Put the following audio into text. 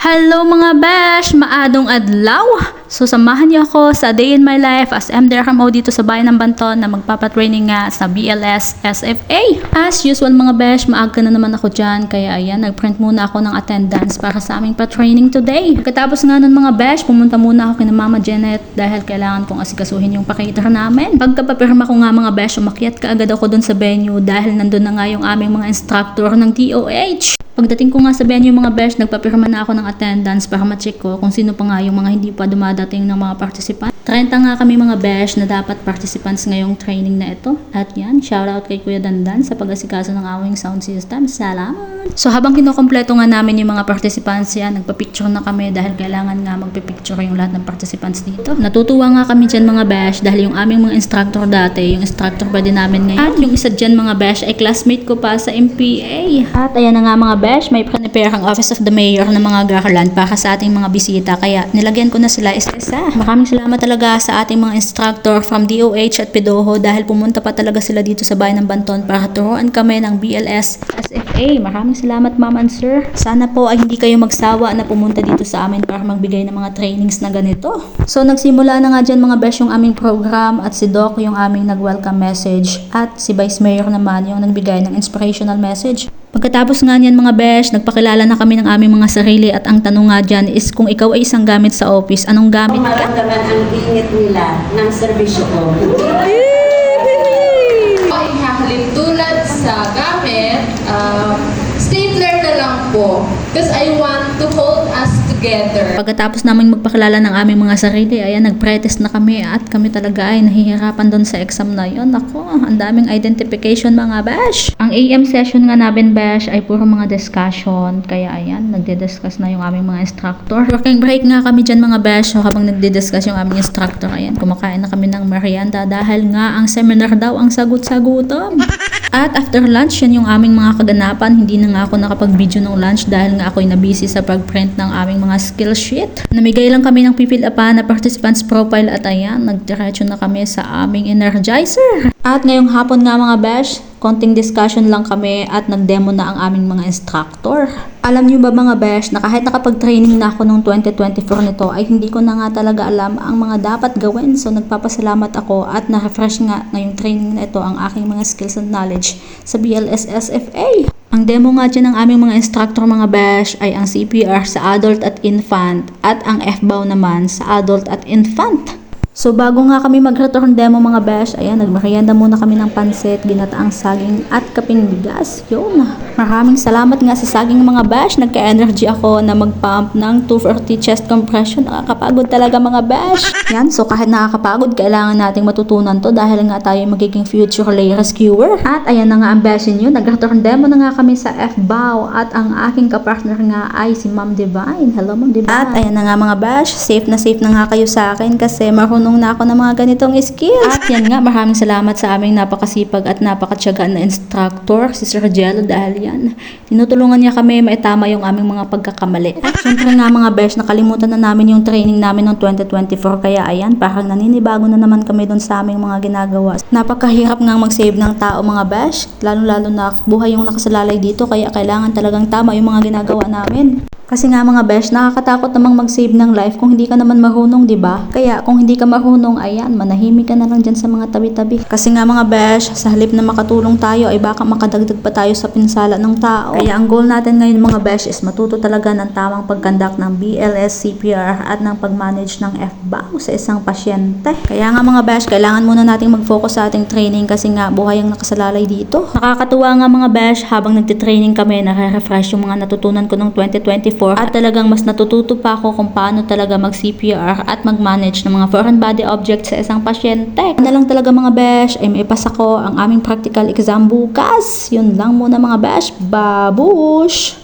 Hello mga bash! Maadong adlaw! So samahan niyo ako sa day in my life as MDRMO dito sa bayan ng Banton na magpapatraining nga sa BLS SFA. As usual mga bash, maaga na naman ako dyan kaya ayan, nagprint muna ako ng attendance para sa aming pa-training today. Pagkatapos nga nun mga bash, pumunta muna ako kina Mama Janet dahil kailangan kong asikasuhin yung pa-cater namin. Pagkapapirma ko nga mga bash, umakyat ka agad ako dun sa venue dahil nandun na nga yung aming mga instructor ng DOH. Pagdating ko nga sa venue mga besh, nagpapirma na ako ng attendance para ma-check ko kung sino pa nga yung mga hindi pa dumadating ng mga participant. 30 nga kami mga besh na dapat participants ngayong training na ito. At yan, shoutout kay Kuya Dandan sa pag-asikaso ng aming sound system. Salamat! So habang kinukompleto nga namin yung mga participants yan, nagpa-picture na kami dahil kailangan nga magpa-picture yung lahat ng participants dito. Natutuwa nga kami dyan mga besh dahil yung aming mga instructor dati, yung instructor pa din namin ngayon. At yung isa dyan mga besh ay classmate ko pa sa MPA. At ayan na nga mga besh, may prepare ang Office of the Mayor ng mga garland para sa ating mga bisita. Kaya nilagyan ko na sila isa-isa. Maraming salamat talaga sa ating mga instructor from DOH at PDOHO dahil pumunta pa talaga sila dito sa bayan ng Banton para turuan kami ng BLS SFA. Maraming salamat ma'am and sir. Sana po ay hindi kayo magsawa na pumunta dito sa amin para magbigay ng mga trainings na ganito. So nagsimula na nga dyan mga besh yung aming program at si Doc yung aming nag-welcome message at si Vice Mayor naman yung nagbigay ng inspirational message. Pagkatapos nga niyan mga besh, nagpakilala na kami ng aming mga sarili at ang tanong nga dyan is kung ikaw ay isang gamit sa office, anong gamit ka? Maramdaman ang init nila ng serbisyo ko. Ay hahalin tulad sa gamit, stapler na lang po. Because I want to hold us together. Pagkatapos namin magpakilala ng aming mga sarili, ayan, nag-pretest na kami at kami talaga ay nahihirapan doon sa exam na yon. Ako, ang daming identification mga bash. Ang AM session nga namin bash ay puro mga discussion. Kaya ayan, nagdi-discuss na yung aming mga instructor. Working break nga kami dyan mga bash. So habang nagdi-discuss yung aming instructor, ayan, kumakain na kami ng merienda dahil nga ang seminar daw ang sagot-sagutom. At after lunch, yan yung aming mga kaganapan. Hindi na nga ako nakapag-video ng lunch dahil nga ako'y nabusy sa pag-print ng aming mga skill sheet. Namigay lang kami ng pipil-apa na participants profile at ayan, nagdiretso na kami sa aming energizer. At ngayong hapon nga mga bash, konting discussion lang kami at nag-demo na ang aming mga instructor. Alam niyo ba mga besh na kahit nakapag-training na ako noong 2024 nito ay hindi ko na nga talaga alam ang mga dapat gawin. So nagpapasalamat ako at na-refresh nga ngayong training na ito ang aking mga skills and knowledge sa BLS SFA. Ang demo nga dyan ng aming mga instructor mga besh ay ang CPR sa adult at infant at ang FBAW naman sa adult at infant. So bago nga kami mag-return demo mga besh, ayan, nagmerienda muna kami ng pansit, ginataang saging at kaping bigas. Yun. Maraming salamat nga sa saging mga besh. Nagka-energy ako na mag-pump ng 240 chest compression. Nakakapagod talaga mga besh. Yan, so kahit nakakapagod, kailangan nating matutunan to dahil nga tayo magiging future lay rescuer. At ayan na nga ang besh nyo, nag-return demo na nga kami sa FBAW at ang aking kapartner nga ay si Ma'am Divine. Hello Ma'am Divine. At ayan na nga mga besh, safe na nga kayo sa akin kasi marunong na ako ng mga ganitong skills. At yan nga, maraming salamat sa aming napakasipag at napakatyagaan na instructor, si Sir Jello, dahil yan, tinutulungan niya kami maitama yung aming mga pagkakamali. At syempre nga mga besh, nakalimutan na namin yung training namin noong 2024, kaya ayan, parang naninibago na naman kami doon sa aming mga ginagawa. Napakahirap nga mag-save ng tao mga besh, lalo na buhay yung nakasalalay dito, kaya kailangan talagang tama yung mga ginagawa namin. Kasi nga mga besh, nakakatakot namang mag-save ng life kung hindi ka naman marunong, di ba? Kaya kung hindi ka marunong, ayan, manahimik ka na lang dyan sa mga tabi-tabi. Kasi nga mga besh, sa halip na makatulong tayo, ay baka makadagdag pa tayo sa pinsala ng tao. Kaya ang goal natin ngayon mga besh is matuto talaga ng tamang pagkandak ng BLS, CPR at ng pag-manage ng FBAW sa isang pasyente. Kaya nga mga besh, kailangan muna nating mag-focus sa ating training kasi nga buhay ang nakasalalay dito. Nakakatuwa nga mga besh, habang nagtitraining kami, nare-refresh yung mga natutunan ko noong 2024 at talagang mas natututo pa ako kung paano talaga mag-CPR at mag-manage ng mga foreign body objects sa isang pasyente. Na lang talaga mga besh, ay maipasa ko ang aming practical exam bukas. Yun lang muna mga besh. Babush!